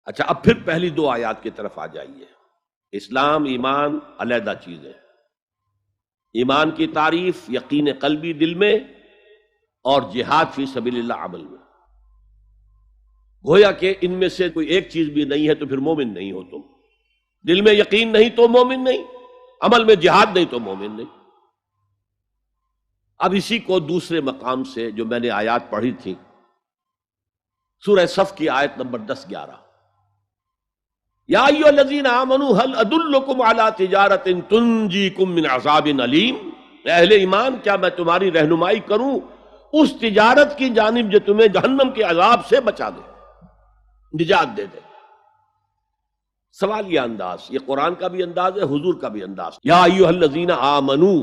اچھا، اب پھر پہلی دو آیات کی طرف آ جائیے۔ اسلام ایمان علیحدہ چیز ہے۔ ایمان کی تعریف یقین قلبی دل میں، اور جہاد فی سبیل اللہ عمل میں۔ گویا کہ ان میں سے کوئی ایک چیز بھی نہیں ہے تو پھر مومن نہیں ہو تم۔ دل میں یقین نہیں تو مومن نہیں، عمل میں جہاد نہیں تو مومن نہیں۔ اب اسی کو دوسرے مقام سے جو میں نے آیات پڑھی تھی، سورہ صف کی آیت نمبر 10-11، یا ایھا الذین آمنوا هل ادلکم علی تجارۃ تنجیکم من عذاب علیم، اہل ایمان کیا میں تمہاری رہنمائی کروں اس تجارت کی جانب جو تمہیں جہنم کے عذاب سے بچا دے، نجات دے دے۔ سوالیہ انداز، یہ قرآن کا بھی انداز ہے، حضور کا بھی انداز۔ یا ایھا الذین آمنوا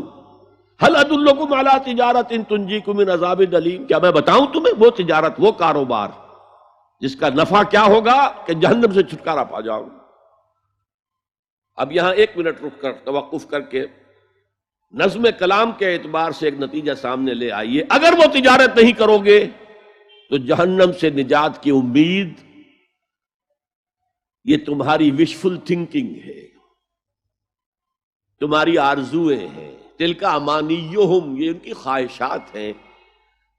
هل ادلکم علی تجارۃ تنجیکم من عذاب علیم، کیا میں بتاؤں تمہیں وہ تجارت، وہ کاروبار جس کا نفع کیا ہوگا کہ جہنم سے چھٹکارا پا جاؤ۔ اب یہاں ایک منٹ رک کر توقف کر کے نظم کلام کے اعتبار سے ایک نتیجہ سامنے لے آئیے۔ اگر وہ تجارت نہیں کرو گے تو جہنم سے نجات کی امید یہ تمہاری وشفل تھنکنگ ہے، تمہاری آرزویں ہیں، تلک امانیہم، یہ ان کی خواہشات ہیں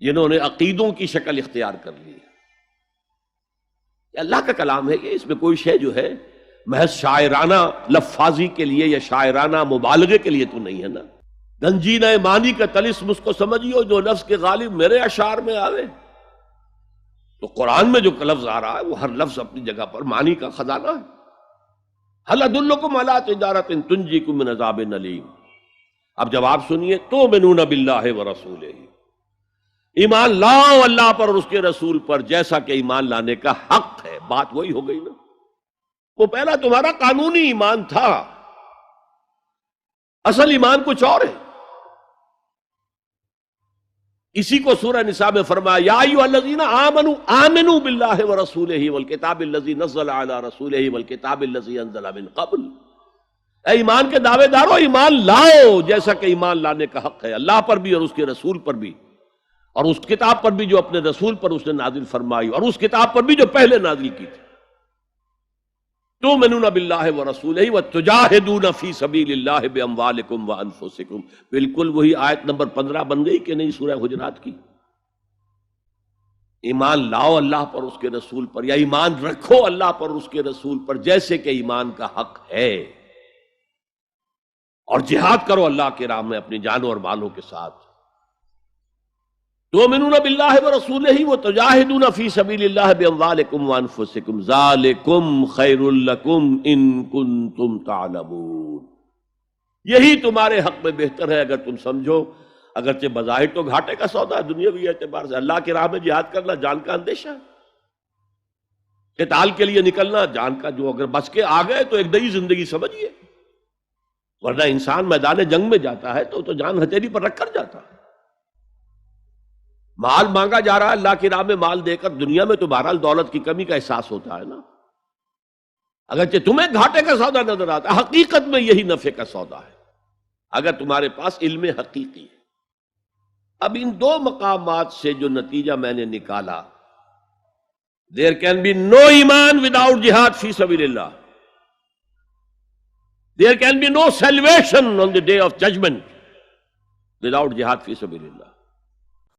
جنہوں نے عقیدوں کی شکل اختیار کر لی۔ اللہ کا کلام ہے کہ اس میں کوئی شے جو ہے محض شاعرانہ لفاظی کے لیے یا شاعرانہ مبالغے کے لیے تو نہیں ہے نا۔ گنجینہ معنی کا طلسم اس کو سمجھیو جو لفظ کے غالب میرے اشعار میں آوے۔ تو قرآن میں جو لفظ آ رہا ہے وہ ہر لفظ اپنی جگہ پر معنی کا خزانہ ہے۔ هل ادلکم علی تجارۃ تنجیکم من عذاب علیم۔ اب جواب سنیے، تؤمنون باللہ ورسولہ، ایمان لاؤ اللہ پر اور اس کے رسول پر جیسا کہ ایمان لانے کا حق ہے۔ بات وہی ہو گئی نا، وہ پہلا تمہارا قانونی ایمان تھا، اصل ایمان کچھ اور ہے۔ اسی کو سورہ نساء میں فرمایا، یا ایھا الذین آمنوا آمنوا باللہ ورسولہ والکتاب الذی نزل علی رسولہ والکتاب الذی انزل من قبل۔ اے ایمان کے دعوے دارو، ایمان لاؤ جیسا کہ ایمان لانے کا حق ہے، اللہ پر بھی اور اس کے رسول پر بھی، اور اس کتاب پر بھی جو اپنے رسول پر اس نے نازل فرمائی، اور اس کتاب پر بھی جو پہلے نازل کی تھی۔ تؤمنون باللہ ورسولہ وتجاہدون فی سبیل اللہ باموالکم وانفسکم۔ بالکل وہی آیت نمبر 15 بن گئی کہ نہیں سورہ حجرات کی؟ ایمان لاؤ اللہ پر اس کے رسول پر، یا ایمان رکھو اللہ پر اس کے رسول پر جیسے کہ ایمان کا حق ہے، اور جہاد کرو اللہ کے راہ میں اپنی جانوں اور مالوں کے ساتھ۔ تؤمنون باللہ ورسولہ وتجاہدون فی سبیل اللہ باموالکم وانفسکم ذالکم خیر لکم ان کنتم تعلمون۔ یہی تمہارے حق میں بہتر ہے اگر تم سمجھو، اگرچہ بظاہر تو گھاٹے کا سودا ہے دنیاوی اعتبار سے، اللہ کی راہ میں جہاد کرنا جان کا اندیشہ ہے، قتال کے لیے نکلنا جان کا، جو اگر بچ کے آ گئے تو ایک نئی زندگی سمجھیے، ورنہ انسان میدان جنگ میں جاتا ہے تو جان ہتھیلی پر رکھ کر جاتا ہے۔ مال مانگا جا رہا ہے اللہ کی راہ میں، مال دے کر دنیا میں تو بہرحال دولت کی کمی کا احساس ہوتا ہے نا، اگرچہ تمہیں گھاٹے کا سودا نظر آتا ہے، حقیقت میں یہی نفع کا سودا ہے اگر تمہارے پاس علم حقیقی ہے۔ اب ان دو مقامات سے جو نتیجہ میں نے نکالا، there can be no ایمان without jihad فی سبیل اللہ، there can be no salvation on the day of judgment without jihad فی سبیل اللہ۔